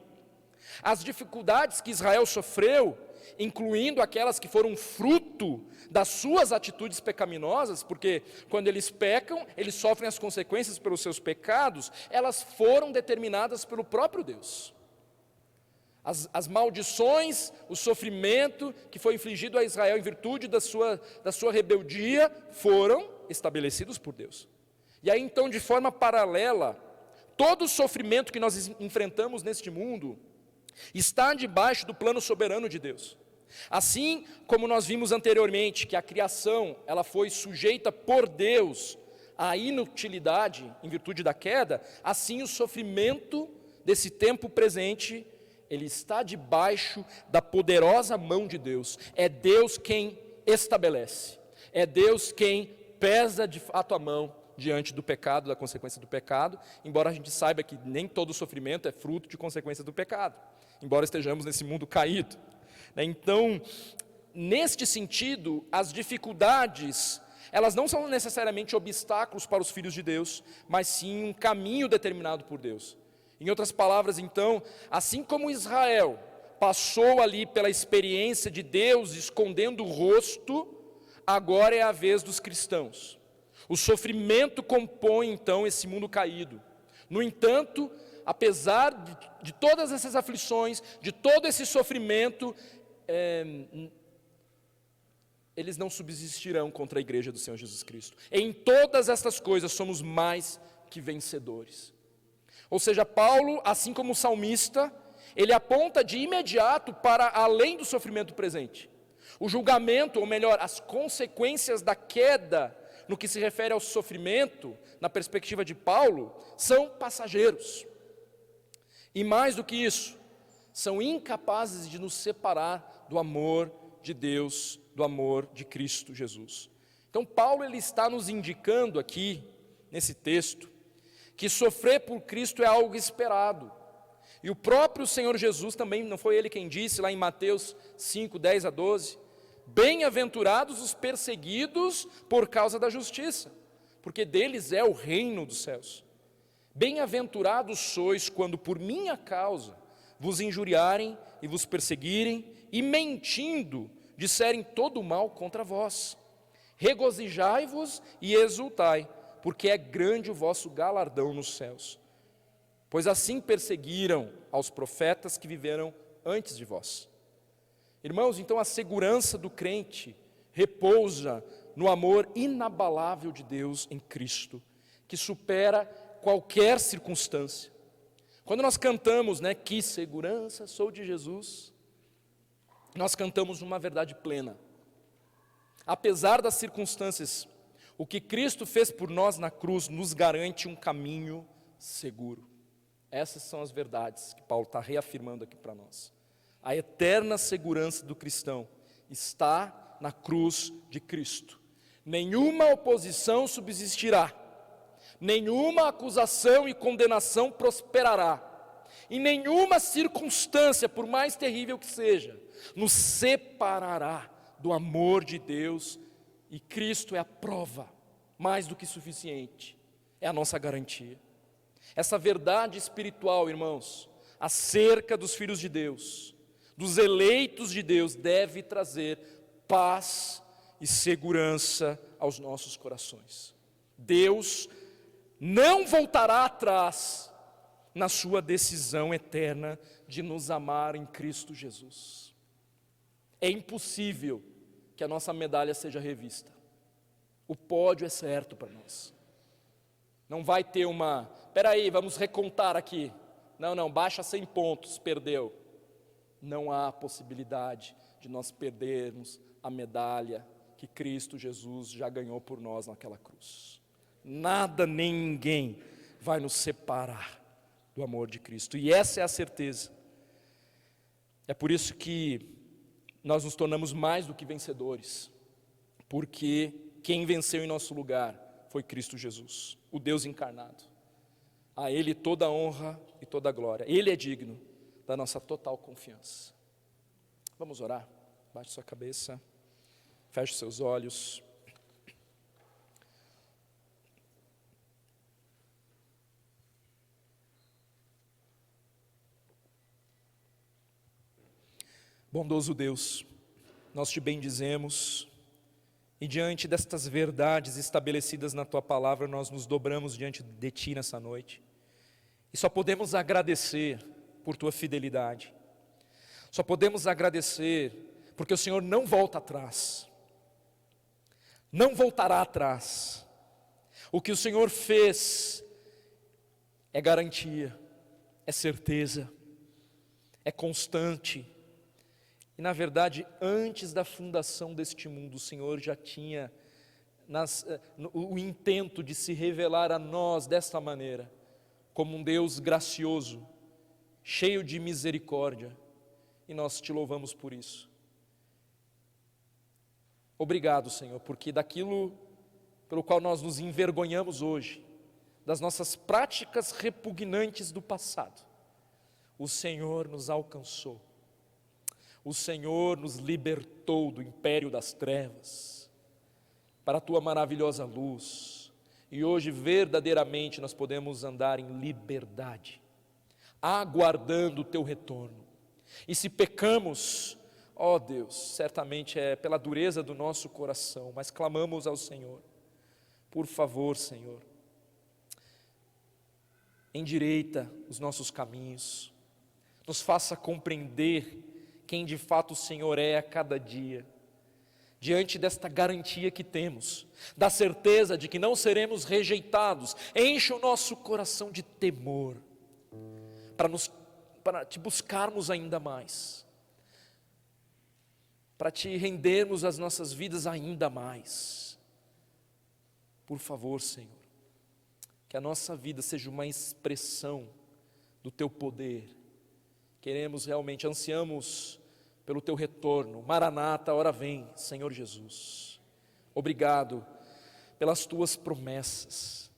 As dificuldades que Israel sofreu, incluindo aquelas que foram fruto das suas atitudes pecaminosas, porque quando eles pecam, eles sofrem as consequências pelos seus pecados, elas foram determinadas pelo próprio Deus. As maldições, o sofrimento que foi infligido a Israel em virtude da sua rebeldia, foram estabelecidos por Deus. E aí então, de forma paralela, todo o sofrimento que nós enfrentamos neste mundo, está debaixo do plano soberano de Deus. Assim como nós vimos anteriormente que a criação ela foi sujeita por Deus à inutilidade em virtude da queda, assim o sofrimento desse tempo presente, ele está debaixo da poderosa mão de Deus. É Deus quem estabelece, é Deus quem pesa de fato a mão diante do pecado, da consequência do pecado, embora a gente saiba que nem todo sofrimento é fruto de consequência do pecado, embora estejamos nesse mundo caído. Então, neste sentido, as dificuldades, elas não são necessariamente obstáculos para os filhos de Deus, mas sim um caminho determinado por Deus. Em outras palavras, então, assim como Israel passou ali pela experiência de Deus escondendo o rosto, agora é a vez dos cristãos. O sofrimento compõe então esse mundo caído. No entanto, apesar de todas essas aflições, de todo esse sofrimento, eles não subsistirão contra a igreja do Senhor Jesus Cristo. Em todas estas coisas somos mais que vencedores. Ou seja, Paulo, assim como o salmista, ele aponta de imediato para além do sofrimento presente. O julgamento, ou melhor, as consequências da queda, no que se refere ao sofrimento, na perspectiva de Paulo, são passageiros. E mais do que isso, são incapazes de nos separar do amor de Deus do amor de Cristo Jesus. Então Paulo ele está nos indicando aqui, nesse texto, que sofrer por Cristo é algo esperado. E o próprio Senhor Jesus também, não foi ele quem disse lá em Mateus 5, 10 a 12, bem-aventurados os perseguidos por causa da justiça, porque deles é o reino dos céus. Bem-aventurados sois quando por minha causa vos injuriarem e vos perseguirem, e mentindo disserem todo o mal contra vós. Regozijai-vos e exultai, porque é grande o vosso galardão nos céus. Pois assim perseguiram aos profetas que viveram antes de vós. Irmãos, então a segurança do crente repousa no amor inabalável de Deus em Cristo, que supera qualquer circunstância. Quando nós cantamos, que segurança sou de Jesus, nós cantamos uma verdade plena. Apesar das circunstâncias, o que Cristo fez por nós na cruz nos garante um caminho seguro. Essas são as verdades que Paulo está reafirmando aqui para nós. A eterna segurança do cristão está na cruz de Cristo. Nenhuma oposição subsistirá, nenhuma acusação e condenação prosperará, e nenhuma circunstância, por mais terrível que seja, nos separará do amor de Deus, e Cristo é a prova mais do que suficiente, é a nossa garantia. Essa verdade espiritual, irmãos, acerca dos filhos de Deus, dos eleitos de Deus, deve trazer paz e segurança aos nossos corações. Deus não voltará atrás na sua decisão eterna de nos amar em Cristo Jesus. É impossível que a nossa medalha seja revista. O pódio é certo para nós. Não vai ter espera aí, vamos recontar aqui. Não, baixa 100 pontos, perdeu. Não há possibilidade de nós perdermos a medalha que Cristo Jesus já ganhou por nós naquela cruz. Nada nem ninguém vai nos separar do amor de Cristo. E essa é a certeza. É por isso que nós nos tornamos mais do que vencedores, porque quem venceu em nosso lugar foi Cristo Jesus, o Deus encarnado. A Ele toda a honra e toda a glória. Ele é digno da nossa total confiança. Vamos orar? Baixe sua cabeça, feche seus olhos. Bondoso Deus, nós te bendizemos, e diante destas verdades estabelecidas na Tua Palavra, nós nos dobramos diante de Ti nessa noite, e só podemos agradecer por Tua fidelidade, só podemos agradecer porque o Senhor não volta atrás, não voltará atrás. O que o Senhor fez é garantia, é certeza, é constante. E na verdade, antes da fundação deste mundo, o Senhor já tinha o intento de se revelar a nós desta maneira, como um Deus gracioso, cheio de misericórdia, e nós te louvamos por isso. Obrigado, Senhor, porque daquilo pelo qual nós nos envergonhamos hoje, das nossas práticas repugnantes do passado, o Senhor nos alcançou. O Senhor nos libertou do império das trevas para a Tua maravilhosa luz, e hoje verdadeiramente nós podemos andar em liberdade, aguardando o Teu retorno. E se pecamos, ó Deus, certamente é pela dureza do nosso coração, mas clamamos ao Senhor, por favor, Senhor, endireita os nossos caminhos, nos faça compreender quem de fato o Senhor é a cada dia, diante desta garantia que temos, da certeza de que não seremos rejeitados. Enche o nosso coração de temor, para Te buscarmos ainda mais, para Te rendermos as nossas vidas ainda mais. Por favor, Senhor, que a nossa vida seja uma expressão do Teu poder. Queremos realmente, ansiamos pelo teu retorno. Maranata, ora vem, Senhor Jesus. Obrigado pelas tuas promessas.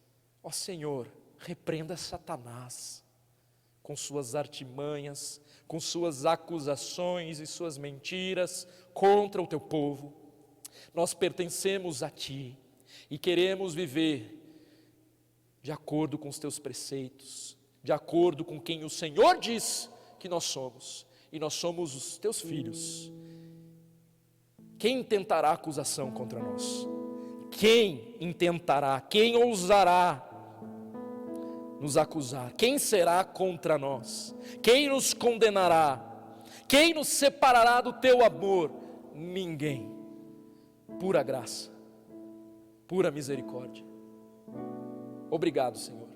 Ó Senhor, repreenda Satanás com suas artimanhas, com suas acusações e suas mentiras contra o teu povo. Nós pertencemos a ti e queremos viver de acordo com os teus preceitos, de acordo com quem o Senhor diz que nós somos, e nós somos os teus filhos. Quem intentará acusação contra nós? Quem intentará, quem ousará nos acusar? Quem será contra nós? Quem nos condenará? Quem nos separará do teu amor? Ninguém. Pura graça, pura misericórdia. Obrigado, Senhor.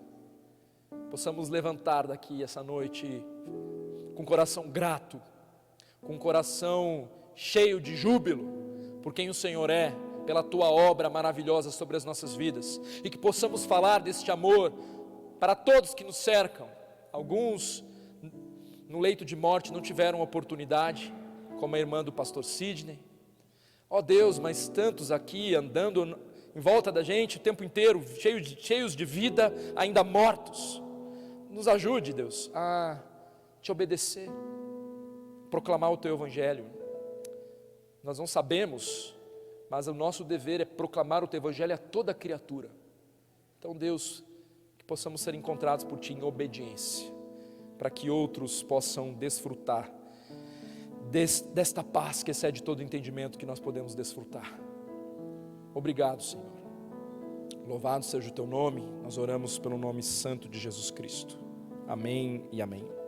Possamos levantar daqui essa noite com coração grato, com coração cheio de júbilo por quem o Senhor é, pela tua obra maravilhosa sobre as nossas vidas, e que possamos falar deste amor para todos que nos cercam. Alguns no leito de morte não tiveram oportunidade, como a irmã do pastor Sidney. Ó Deus, mas tantos aqui andando em volta da gente o tempo inteiro, cheios de vida, ainda mortos. Nos ajude, Deus, a te obedecer, proclamar o teu evangelho. Nós não sabemos, mas o nosso dever é proclamar o teu evangelho a toda criatura. Então, Deus, que possamos ser encontrados por ti em obediência, para que outros possam desfrutar desta paz que excede todo entendimento que nós podemos desfrutar. Obrigado, Senhor. Louvado seja o teu nome. Nós oramos pelo nome santo de Jesus Cristo. Amém e amém.